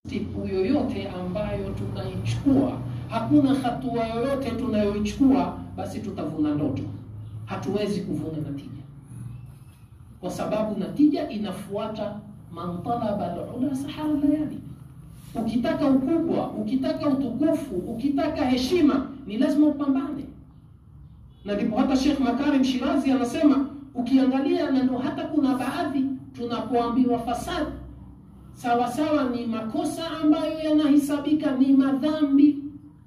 Tipu yoyote ambayo tunaichukua, hakuna hatua yoyote tunayoichukua basi tutavuna ndoto. Hatuwezi kuvuna natija, kwa sababu natija inafuata man talaba al-ula sahara layali. Ukitaka ukubwa, ukitaka utukufu, ukitaka heshima, ni lazima upambane. Na ndipo hata Sheikh Makarim Shirazi anasema, ukiangalia, na ndo hata kuna baadhi tunapoambiwa fasadi sawa sawa ni makosa ambayo yanahesabika ni madhambi,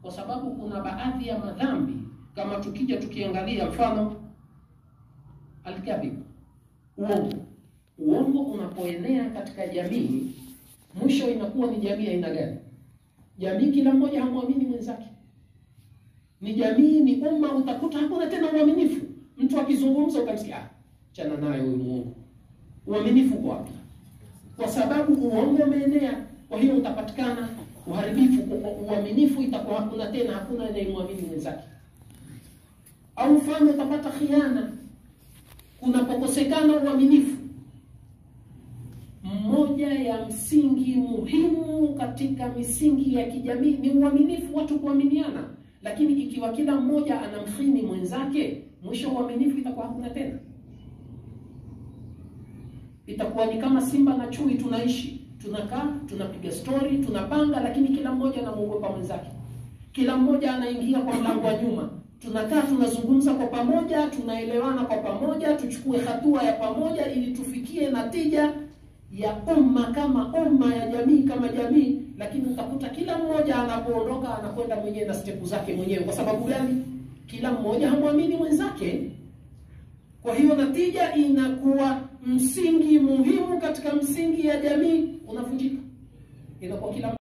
kwa sababu kuna baadhi ya madhambi kama tukija tukiangalia, mfano al-kadhib, uongo unapoenea katika jamii, mwisho inakuwa ni jamii aina gani? Jamii kila mmoja hamwamini mwenzake. Ni jamii, ni umma, utakuta hakuna tena uaminifu. Mtu akizungumza utamsikia, chana naye huyu muongo. Uaminifu kwa wapi? Kwa sababu uongo umeenea. Kwa hiyo utapatikana uharibifu, uaminifu itakuwa hakuna tena, hakuna anayemwamini mwenzake. Au mfano utapata khiana, kunapokosekana uaminifu. Mmoja ya msingi muhimu katika misingi ya kijamii ni uaminifu, watu kuaminiana. Lakini ikiwa kila mmoja anamkhini mwenzake, mwisho uaminifu itakuwa hakuna tena. Itakuwa ni kama simba na chui, tunaishi, tunakaa, tunapiga story, tunapanga, lakini kila mmoja anamuogopa mwenzake. Kila mmoja anaingia kwa mlango wa nyuma. Tunakaa, tunazungumza kwa pamoja, tunaelewana kwa pamoja, tuchukue hatua ya pamoja ili tufikie natija ya umma kama umma, ya jamii kama jamii. Lakini utakuta kila mmoja anapoondoka anakwenda mwenyewe na stepu zake mwenyewe. Kwa sababu gani? Kila mmoja hamwamini mwenzake. Kwa hiyo natija inakuwa msingi muhimu katika msingi ya jamii unavunjika. Inakuwa kila